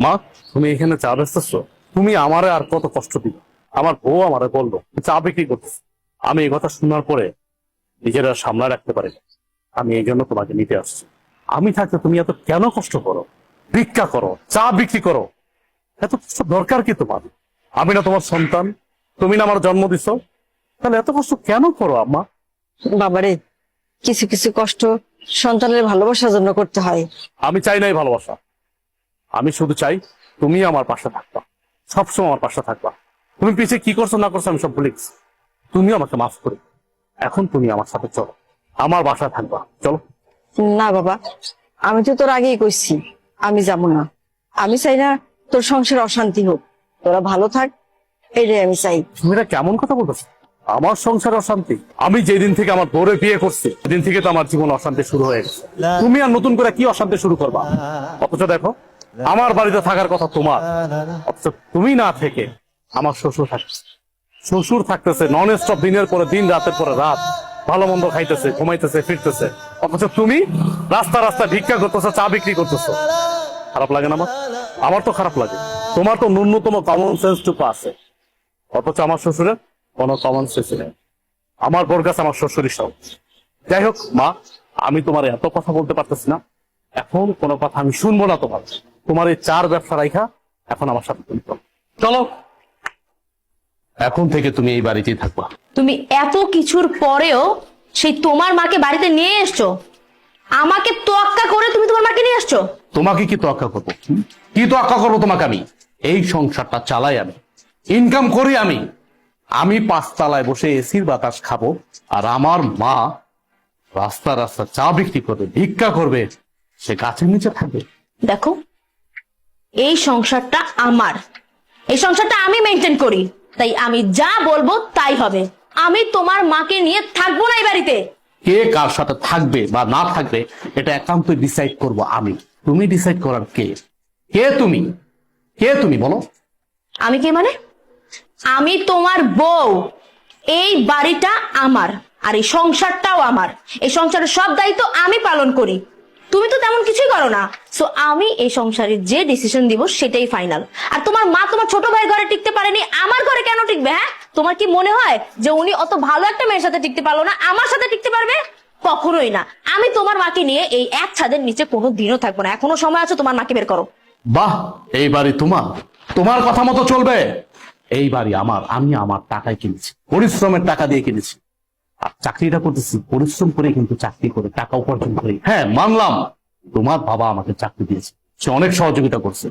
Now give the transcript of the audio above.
মা, তুমি এখানে চা বেচতেছো? তুমি আমারে আর কত কষ্ট দিবে? আমার বউ আমারে বললো চা বিক্রি করতেছে। আমি এই কথা শোনার পরে নিজেরা সামলা রাখতে পারি না। আমি এই জন্য তোমাকে নিতে আসছি। আমি থাকতে তুমি এত কেন কষ্ট করো? ভিক্ষা করো, চা বিক্রি করো, এত কষ্ট দরকার কি তোমার? আমি না তোমার সন্তান? তুমি না আমার জন্ম দিছো? তাহলে এত কষ্ট কেন করো আম্মা? বাবারে, কিছু কিছু কষ্ট সন্তানের ভালোবাসার জন্য করতে হয়। আমি চাই নাই ভালোবাসা, আমি শুধু চাই তুমি আমার পাশে থাকবা, সবসময় আমার পাশে থাকবা। তুমি পিছিয়ে কি করছো না করছো আমি সব ভুলে গেছি। তুমি আমাকে মাফ করে এখন তুমি আমার সাথে চলো, আমার বাসায় থাকবা, চলো। না বাবা, আমি তো তোর আগেই কইছি আমি যাব না। আমি চাই না তোর সংসারে অশান্তি হোক, তোরা ভালো থাক, এটাই আমি চাই। তুমি এটা কেমন কথা বলতেছো? আমার সংসার অশান্তি? আমি যেদিন থেকে আমার বউরে বিয়ে করছি সেদিন থেকে তো আমার জীবন অশান্তি শুরু হয়ে গেছে। তুমি আর নতুন করে কি অশান্তি শুরু করবা? অথচ দেখো, আমার বাড়িতে থাকার কথা তোমার, অথচ তুমি না থেকে আমার শ্বশুর থাকতেছে। শ্বশুর থাকতেছে নন স্টপ, দিনের পরে দিন, রাতের পরে রাত, ভালো মন্দ খাইতেছে, ঘুমাইতেছে, ফিরতেছে। অথচ তুমি রাস্তা রাস্তা ভিক্ষা করতেছো, চা বিক্রি করতেছো। খারাপ লাগে না আমার? আমার তো খারাপ লাগে। তোমার তো ন্যূনতম কমন সেন্স টুকু আছে, অথচ আমার শ্বশুরের কোনো কমন সেন্স নেই। আমার বোর কাছে আমার শ্বশুরই সব। যাই হোক মা, আমি তোমার এত কথা বলতে পারতেছি না। এখন কোনো কথা আমি শুনবো না তোমার। তোমার এই চার ব্যবসা রাইখা এখন আমার সাথে তুমি চলো। চলো, এখন থেকে তুমি এই বাড়িতেই থাকবা। তুমি এত কিছুর পরেও সেই তোমার মাকে বাড়িতে নিয়ে এসছো, আমাকে তোয়াক্কা করে তুমি তোমার মাকে নিয়ে আসছো। তোমাকে কি তোয়াক্কা করবো? কি তোয়াক্কা করবো তোমাকে? আমি এই সংসারটা চালাই, আমি ইনকাম করি। আমি পাঁচতলায় বসে এসির বাতাস খাবো, আর আমার মা রাস্তা রাস্তা চা বিক্রি করবে, ভিক্ষা করবে, সে গাছের নিচে থাকবে। দেখো, এই সংসারটা আমার, এই সংসারটা আমি মেনটেন করি, তাই আমি যা বলবো তাই হবে। আমি তোমার মাকে নিয়ে থাকবো না এই বাড়িতে। কে কার সাথে থাকবে বা না থাকবে এটা একান্ত ডিসাইড করব আমি। তুমি ডিসাইড করার কে? কে তুমি? কে তুমি বলো? আমি কে মানে? আমি তোমার বউ। এই বাড়িটা আমার, আর এই সংসারটাও আমার। এই সংসারের সব দায়িত্ব আমি পালন করি, তুমি তো তেমন কিছুই করো না। সো আমি এই সংসারে যে ডিসিশন দিব সেটাই ফাইনাল। আর তোমার মা তোমার ছোট ভাই ঘরে টিকতে পারেনি, আমার ঘরে কেন টিকবে? হ্যাঁ, তোমার কি মনে হয় যে উনি অত ভালো একটা মেয়ের সাথে টিকতে পারলো না, আমার সাথে টিকতে পারবে? কখনোই না। আমি তোমার মাকে নিয়ে এই এক ছাদের নিচে কোনো দিনও থাকবো না। এখনো সময় আছে, তোমার মাকে বের করো। বাহ, এই বাড়ি তোমার, তোমার কথা মতো চলবে। এই বাড়ি আমার, আমি আমার টাকায় কিনেছি, পরিশ্রমের টাকা দিয়ে কিনেছি। আর চাকরিটা করতেছি পরিশ্রম করে, কিন্তু চাকরি করে টাকা উপার্জন করি। হ্যাঁ মানলাম, তোমার বাবা আমাকে চাকরি দিয়েছে, সে অনেক সহযোগিতা করছে,